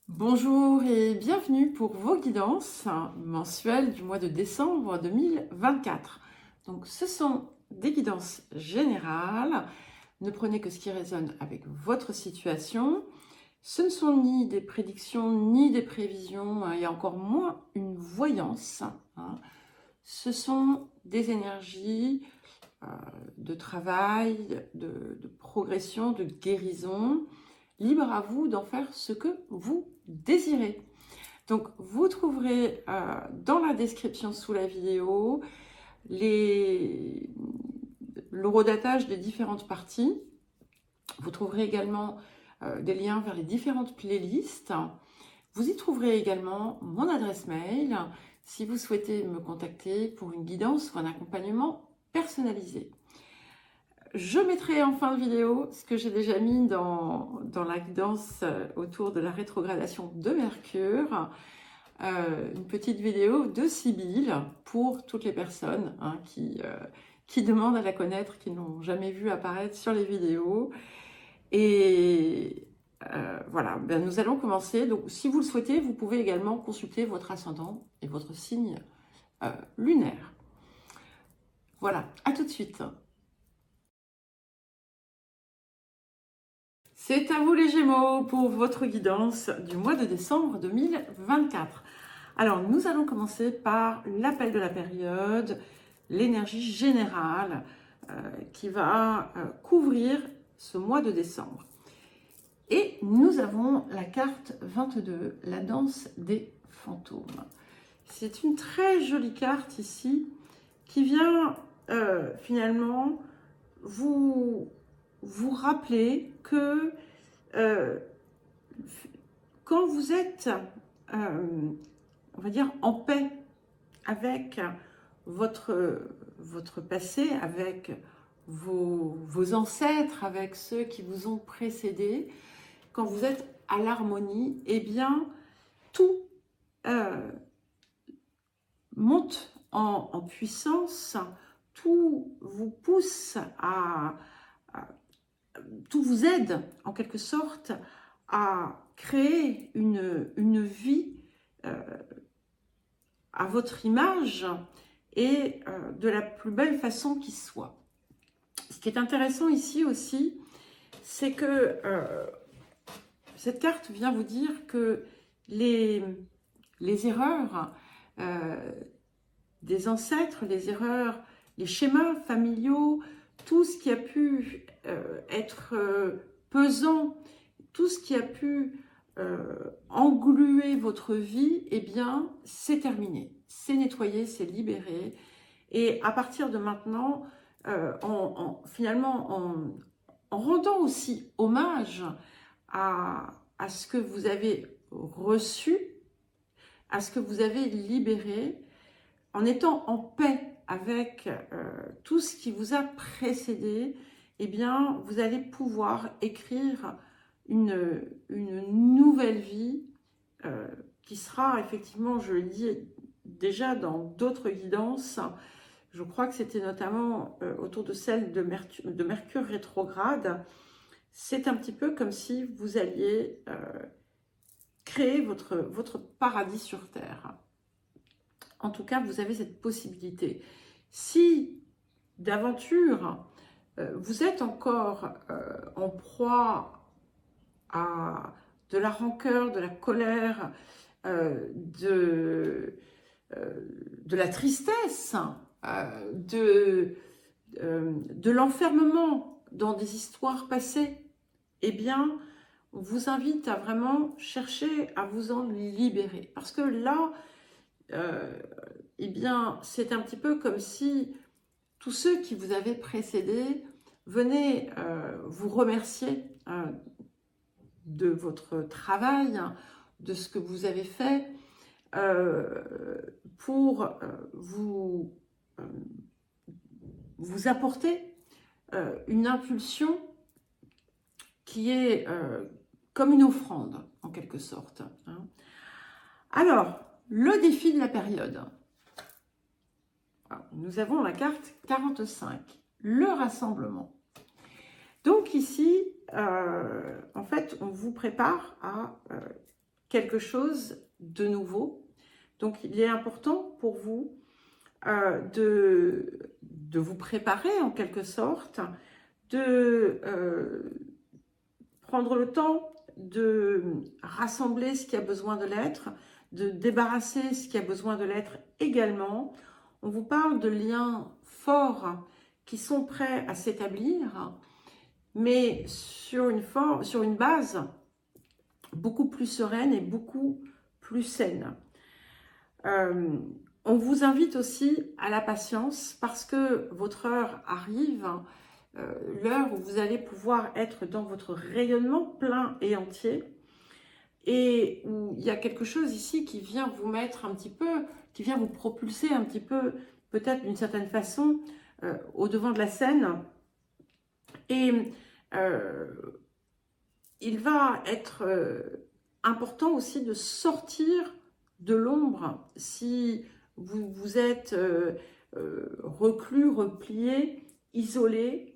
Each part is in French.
Bonjour et bienvenue pour vos guidances mensuelles du mois de décembre 2024. Donc ce sont des guidances générales. Ne prenez que ce qui résonne avec votre situation. Ce ne sont ni des prédictions ni des prévisions, et encore moins une voyance. Ce sont des énergies de travail, de progression, de guérison. Libre à vous d'en faire ce que vous désirez. Donc, vous trouverez dans la description sous la vidéo l'horodatage des différentes parties. Vous trouverez également des liens vers les différentes playlists. Vous y trouverez également mon adresse mail si vous souhaitez me contacter pour une guidance ou un accompagnement personnalisé. Je mettrai en fin de vidéo ce que j'ai déjà mis dans la guidance autour de la rétrogradation de Mercure, une petite vidéo de Sibylle pour toutes les personnes qui demandent à la connaître, qui n'ont jamais vu apparaître sur les vidéos. Et voilà, nous allons commencer. Donc, si vous le souhaitez, vous pouvez également consulter votre ascendant et votre signe lunaire. Voilà, à tout de suite. C'est à vous les Gémeaux pour votre guidance du mois de décembre 2024. Alors, nous allons commencer par l'appel de la période, l'énergie générale qui va couvrir ce mois de décembre. Et nous avons la carte 22, la danse des fantômes. C'est une très jolie carte ici qui vient finalement vous rappeler que quand vous êtes, on va dire, en paix avec votre passé, avec vos ancêtres, avec ceux qui vous ont précédé, quand vous êtes à l'harmonie, eh bien, tout monte en puissance, tout vous pousse tout vous aide en quelque sorte à créer une vie à votre image et de la plus belle façon qui soit. Ce qui est intéressant ici aussi, c'est que cette carte vient vous dire que les erreurs des ancêtres, les erreurs, les schémas familiaux, tout ce qui a pu être pesant, tout ce qui a pu engluer votre vie, eh bien, c'est terminé, c'est nettoyé, c'est libéré. Et à partir de maintenant, finalement, en rendant aussi hommage à ce que vous avez reçu, à ce que vous avez libéré, en étant en paix avec tout ce qui vous a précédé, eh bien, vous allez pouvoir écrire une nouvelle vie qui sera effectivement, je le dis déjà dans d'autres guidances, je crois que c'était notamment autour de celle de Mercure rétrograde. C'est un petit peu comme si vous alliez créer votre paradis sur Terre. En tout cas, vous avez cette possibilité. Si d'aventure, vous êtes encore en proie à de la rancœur, de la colère, de la tristesse, de l'enfermement dans des histoires passées, eh bien, on vous invite à vraiment chercher à vous en libérer. Parce que là, eh bien, c'est un petit peu comme si tous ceux qui vous avaient précédé venaient vous remercier de votre travail, de ce que vous avez fait, pour vous apporter une impulsion qui est comme une offrande, en quelque sorte. Alors, le défi de la période. Alors, nous avons la carte 45, le rassemblement. Donc ici, en fait, on vous prépare à quelque chose de nouveau. Donc, il est important pour vous de vous préparer en quelque sorte, de prendre le temps de rassembler ce qui a besoin de l'être, de débarrasser ce qui a besoin de l'être également. On vous parle de liens forts qui sont prêts à s'établir, mais sur une base beaucoup plus sereine et beaucoup plus saine. On vous invite aussi à la patience parce que votre heure arrive, l'heure où vous allez pouvoir être dans votre rayonnement plein et entier et où il y a quelque chose ici qui vient vous mettre un petit peu, qui vient vous propulser un petit peu, peut-être d'une certaine façon, au devant de la scène. Et il va être important aussi de sortir de l'ombre si vous êtes reclus, replié, isolé,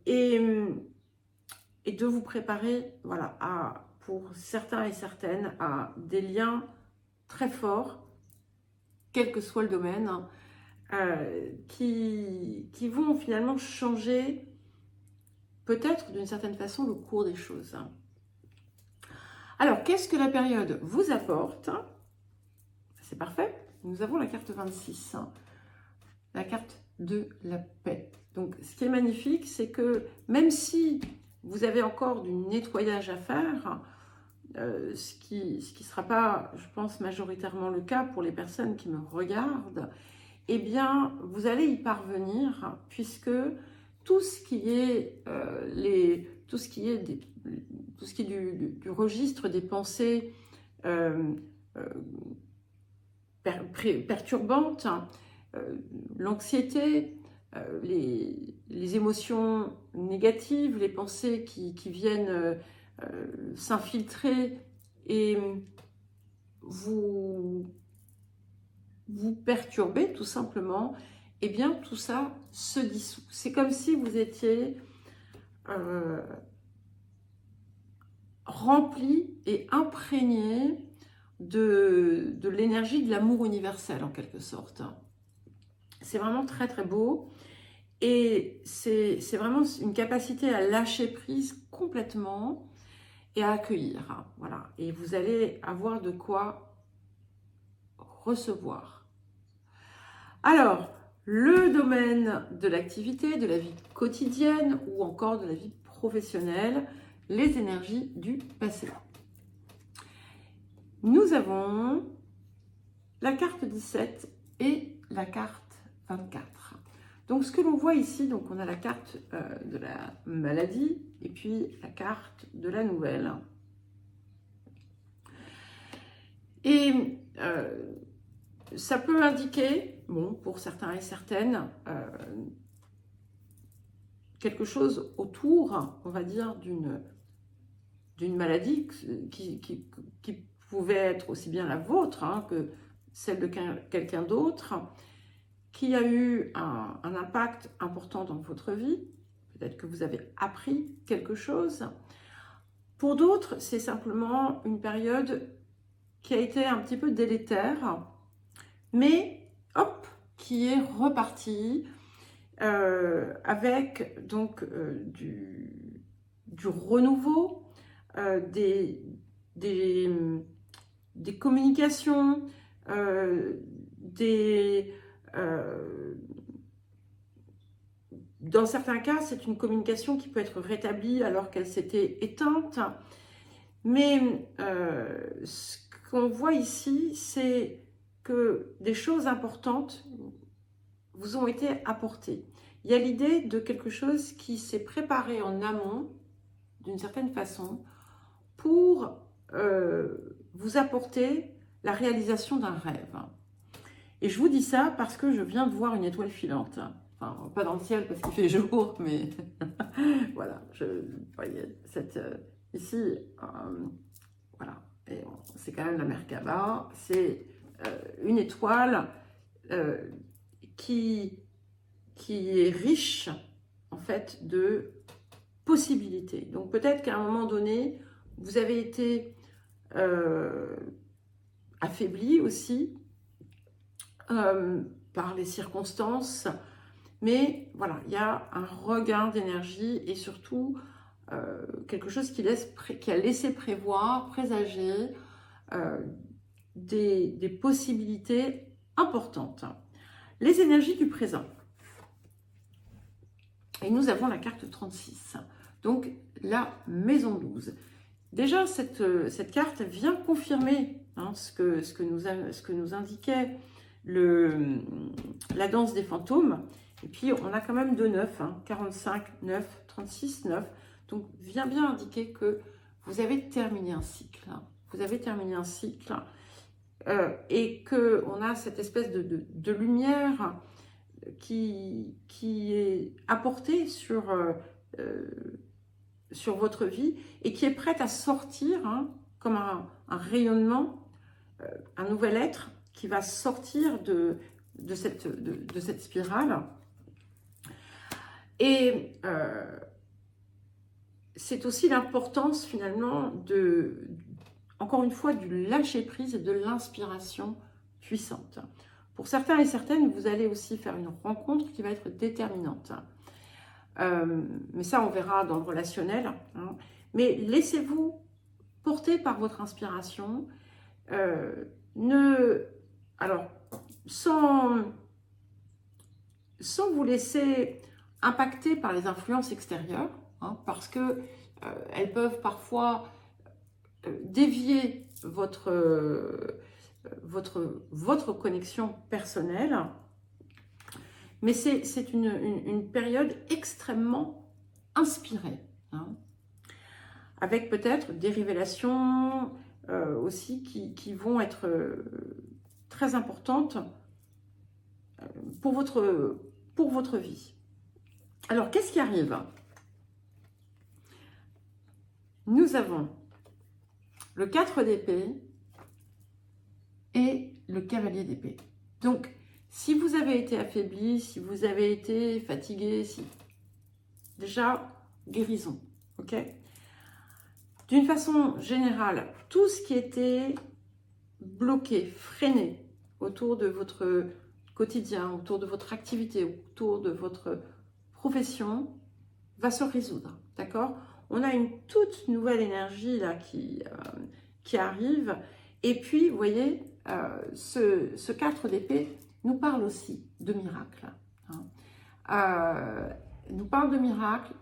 et de vous préparer, voilà, pour certains et certaines, à des liens très forts, quel que soit le domaine, qui vont finalement changer peut-être d'une certaine façon le cours des choses. Alors, qu'est-ce que la période vous apporte? C'est parfait. Nous avons la carte 26, la carte de la paix. Donc, ce qui est magnifique, c'est que même si vous avez encore du nettoyage à faire, ce qui sera pas, je pense, majoritairement le cas pour les personnes qui me regardent, eh bien, vous allez y parvenir puisque tout ce qui est du registre des pensées perturbantes, l'anxiété, les émotions négatives, les pensées qui viennent s'infiltrer et vous perturber tout simplement, eh bien tout ça se dissout. C'est comme si vous étiez rempli et imprégné de l'énergie de l'amour universel en quelque sorte. C'est vraiment très très beau et c'est vraiment une capacité à lâcher prise complètement et à accueillir. Voilà. Et vous allez avoir de quoi recevoir. Alors, le domaine de l'activité, de la vie quotidienne ou encore de la vie professionnelle, les énergies du passé. Nous avons la carte 17 et la carte 24. Donc, ce que l'on voit ici, donc on a la carte de la maladie et puis la carte de la nouvelle. Et ça peut indiquer, bon, pour certains et certaines, quelque chose autour, on va dire, d'une maladie qui pouvait être aussi bien la vôtre que celle de quelqu'un d'autre, qui a eu un impact important dans votre vie. Peut-être que vous avez appris quelque chose. Pour d'autres, c'est simplement une période qui a été un petit peu délétère, mais hop, qui est repartie avec donc du renouveau, des communications, dans certains cas, c'est une communication qui peut être rétablie alors qu'elle s'était éteinte. Mais ce qu'on voit ici, c'est que des choses importantes vous ont été apportées. Il y a l'idée de quelque chose qui s'est préparé en amont, d'une certaine façon, pour vous apporter la réalisation d'un rêve. Et je vous dis ça parce que je viens de voir une étoile filante. Enfin, pas dans le ciel parce qu'il fait jour, mais voilà, vous voyez, ici, voilà, c'est quand même la Merkaba, c'est une étoile qui est riche, en fait, de possibilités. Donc peut-être qu'à un moment donné, vous avez été affaibli aussi par les circonstances. Mais voilà, il y a un regain d'énergie et surtout quelque chose qui a laissé prévoir, présager des possibilités importantes. Les énergies du présent. Et nous avons la carte 36, donc la maison 12. Déjà, cette carte vient confirmer ce que nous indiquait la danse des fantômes. Et puis, on a quand même 2 9, 45, 9, 36, 9. Donc, vient bien indiquer que vous avez terminé un cycle. Vous avez terminé un cycle et qu'on a cette espèce de lumière qui est apportée sur votre vie et qui est prête à sortir comme un rayonnement, un nouvel être qui va sortir de cette spirale. Et c'est aussi l'importance finalement encore une fois, du lâcher-prise et de l'inspiration puissante. Pour certains et certaines, vous allez aussi faire une rencontre qui va être déterminante. Mais ça, on verra dans le relationnel. Mais laissez-vous porter par votre inspiration. Alors, sans vous laisser impacter par les influences extérieures, parce que elles peuvent parfois dévier votre connexion personnelle. Mais c'est une période extrêmement inspirée, avec peut-être des révélations aussi qui vont être très importantes pour votre vie. Alors, qu'est-ce qui arrive? Nous avons le 4 d'épée et le cavalier d'épée. Donc, si vous avez été affaibli, si vous avez été fatigué, déjà, guérison, ok? D'une façon générale, tout ce qui était bloqué, freiné autour de votre quotidien, autour de votre activité, autour de votre profession, va se résoudre, d'accord? On a une toute nouvelle énergie là qui arrive. Et puis, vous voyez, ce 4 d'épée nous parle aussi de miracles. Nous parle de miracles,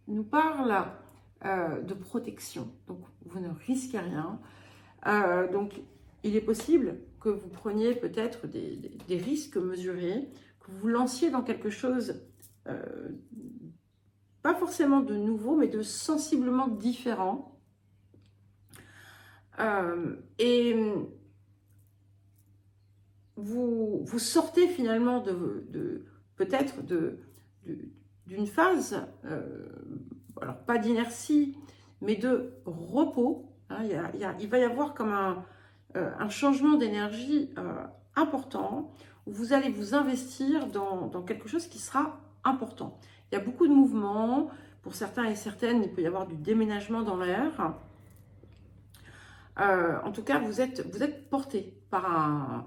nous parle de protection. Donc, vous ne risquez rien. Donc, il est possible que vous preniez peut-être des risques mesurés, que vous vous lanciez dans quelque chose pas forcément de nouveau, mais de sensiblement différent. Et vous sortez finalement peut-être d'une phase, alors pas d'inertie, mais de repos. Il va y avoir comme un changement d'énergie important, où vous allez vous investir dans quelque chose qui sera important. Il y a beaucoup de mouvements. Pour certains et certaines, il peut y avoir du déménagement dans l'air. En tout cas, vous êtes porté par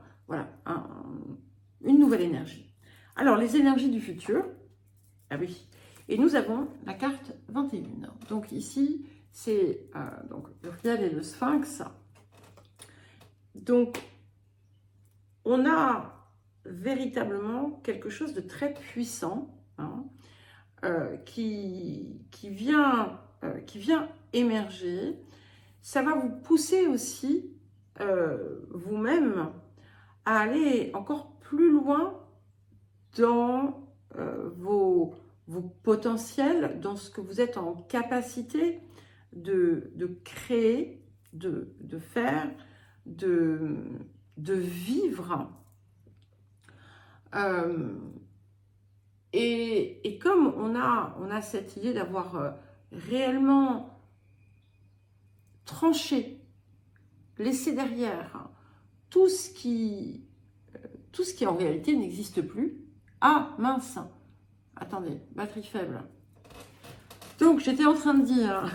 une nouvelle énergie. Alors, les énergies du futur. Ah oui. Et nous avons la carte 21. Donc ici, c'est Uriel et le Sphinx. Donc, on a véritablement quelque chose de très puissant qui vient émerger. Ça va vous pousser aussi, vous-même, à aller encore plus loin dans vos potentiels, dans ce que vous êtes en capacité de créer, de faire, de vivre. Et comme on a cette idée d'avoir réellement tranché, laissé derrière tout ce qui en réalité n'existe plus. Ah mince, attendez, batterie faible. Donc j'étais en train de dire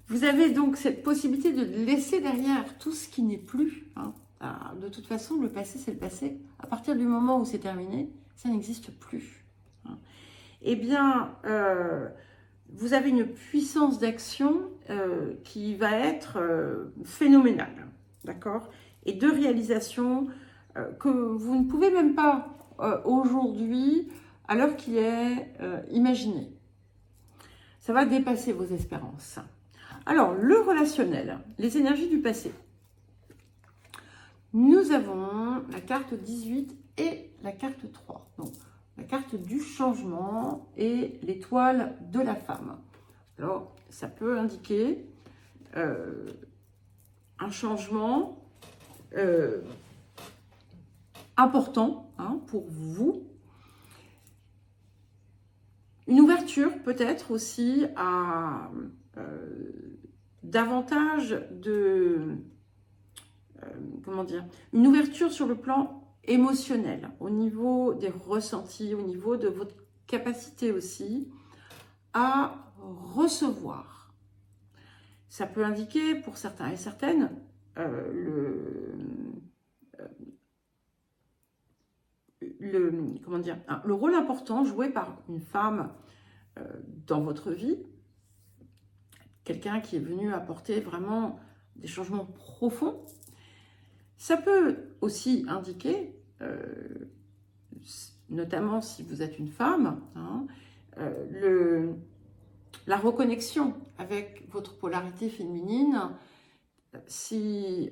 Vous avez donc cette possibilité de laisser derrière tout ce qui n'est plus. Hein. De toute façon, le passé, c'est le passé. À partir du moment où c'est terminé, ça n'existe plus. Hein. Eh bien, vous avez une puissance d'action qui va être phénoménale. D'accord? Et de réalisation que vous ne pouvez même pas aujourd'hui, à l'heure qui est, imaginer. Ça va dépasser vos espérances. Alors, le relationnel, les énergies du passé. Nous avons la carte 18 et la carte 3. Donc, la carte du changement et l'étoile de la femme. Alors, ça peut indiquer un changement important hein, pour vous. Une ouverture peut-être aussi à davantage de... comment dire, une ouverture sur le plan émotionnel, au niveau des ressentis, au niveau de votre capacité aussi à recevoir. Ça peut indiquer pour certains et certaines comment dire, le rôle important joué par une femme dans votre vie, quelqu'un qui est venu apporter vraiment des changements profonds. Ça peut aussi indiquer, notamment si vous êtes une femme, hein, la reconnexion avec votre polarité féminine, si,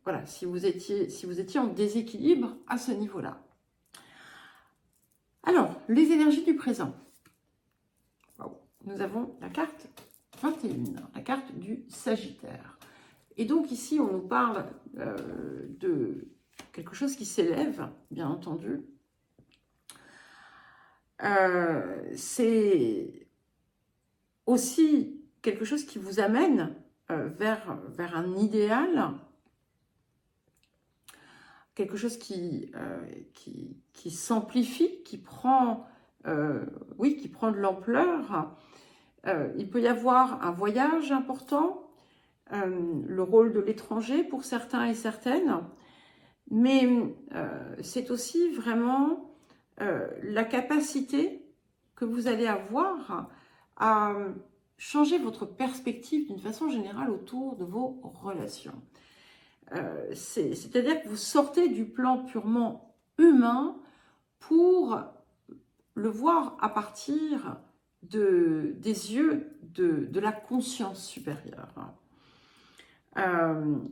voilà, si vous étiez en déséquilibre à ce niveau-là. Alors, les énergies du présent. Nous avons la carte 21, la carte du Sagittaire. Et donc ici, on nous parle de quelque chose qui s'élève, bien entendu. C'est aussi quelque chose qui vous amène vers un idéal, quelque chose qui s'amplifie, qui prend de l'ampleur. Il peut y avoir un voyage important, le rôle de l'étranger pour certains et certaines, mais c'est aussi vraiment la capacité que vous allez avoir à changer votre perspective d'une façon générale autour de vos relations. C'est-à-dire que vous sortez du plan purement humain pour le voir à partir des yeux de la conscience supérieure.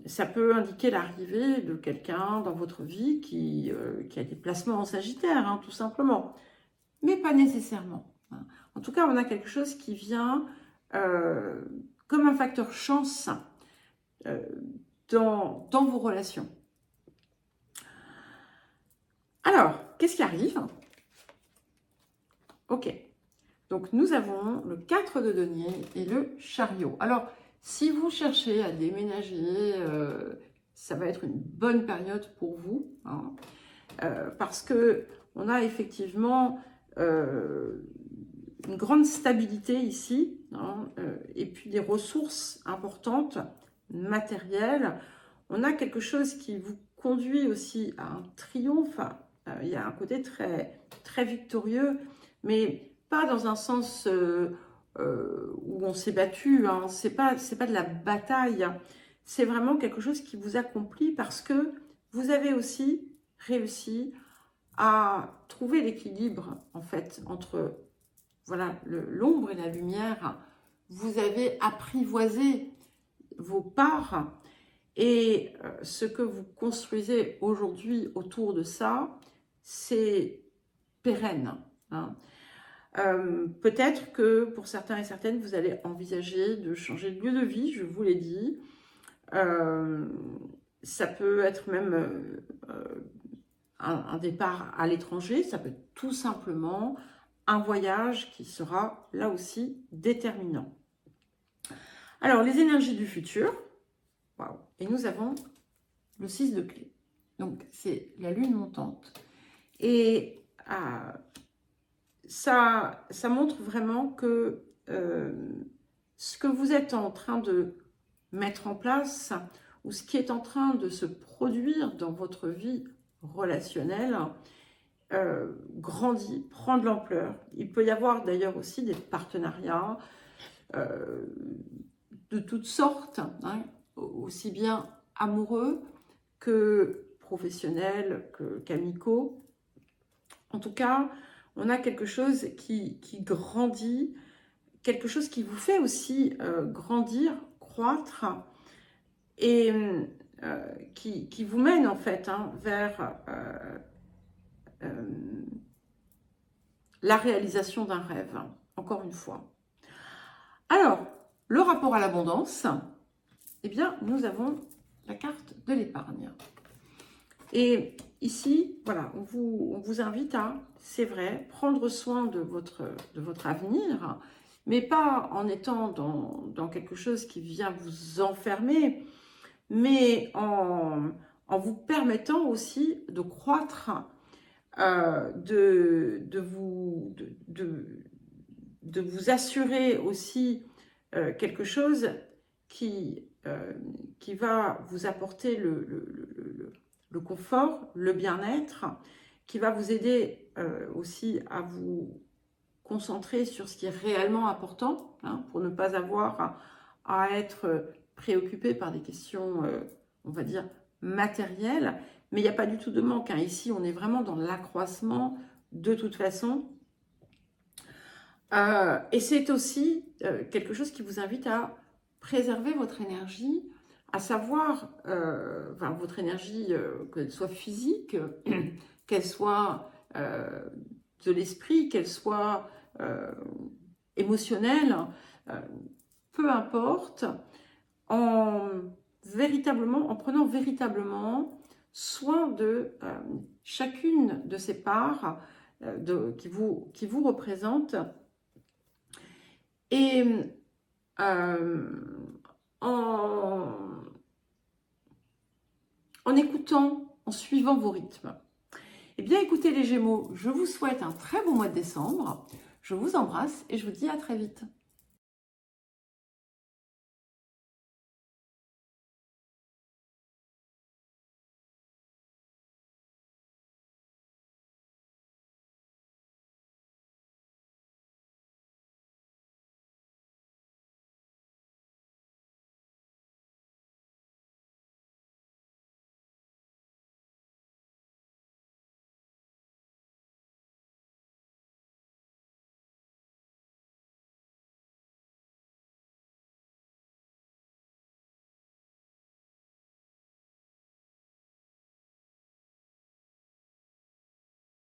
Ça peut indiquer l'arrivée de quelqu'un dans votre vie qui a des placements en Sagittaire, hein, tout simplement. Mais pas nécessairement. Hein. En tout cas, on a quelque chose qui vient comme un facteur chance dans vos relations. Alors, qu'est-ce qui arrive? Ok. Donc, nous avons le 4 de denier et le chariot. Alors, si vous cherchez à déménager, ça va être une bonne période pour vous, hein, parce qu'on a effectivement une grande stabilité ici, hein, et puis des ressources importantes, matérielles. On a quelque chose qui vous conduit aussi à un triomphe. Il y a un côté très, très victorieux, mais pas dans un sens où on s'est battu, hein. C'est pas de la bataille, c'est vraiment quelque chose qui vous accomplit parce que vous avez aussi réussi à trouver l'équilibre en fait entre voilà, l'ombre et la lumière. Vous avez apprivoisé vos parts et ce que vous construisez aujourd'hui autour de ça, c'est pérenne, hein. Peut-être que pour certains et certaines, vous allez envisager de changer de lieu de vie, je vous l'ai dit. Ça peut être même un départ à l'étranger, ça peut être tout simplement un voyage qui sera là aussi déterminant. Alors, les énergies du futur, waouh, et nous avons le 6 de clé. Donc, c'est la lune montante. Et ça montre vraiment que ce que vous êtes en train de mettre en place ou ce qui est en train de se produire dans votre vie relationnelle grandit, prend de l'ampleur. Il peut y avoir d'ailleurs aussi des partenariats de toutes sortes, hein, aussi bien amoureux que professionnels, qu'amicaux. En tout cas, on a quelque chose qui grandit, quelque chose qui vous fait aussi grandir, croître, et qui vous mène en fait vers la réalisation d'un rêve, encore une fois. Alors, le rapport à l'abondance, eh bien, nous avons la carte de l'épargne. Et ici, voilà, on vous invite à, c'est vrai, prendre soin de votre avenir, mais pas en étant dans quelque chose qui vient vous enfermer, mais en vous permettant aussi de croître, de vous assurer aussi quelque chose qui va vous apporter le confort, le bien-être, qui va vous aider aussi à vous concentrer sur ce qui est réellement important, hein, pour ne pas avoir à être préoccupé par des questions, on va dire, matérielles. Mais il n'y a pas du tout de manque, hein. Ici, on est vraiment dans l'accroissement de toute façon. Et c'est aussi quelque chose qui vous invite à préserver votre énergie, à savoir, votre énergie, qu'elle soit physique, qu'elle soit de l'esprit, qu'elle soit émotionnelle, peu importe, en prenant véritablement soin de chacune de ces parts qui vous représentent, et en écoutant, en suivant vos rythmes. Eh bien, écoutez les Gémeaux, je vous souhaite un très bon mois de décembre. Je vous embrasse et je vous dis à très vite.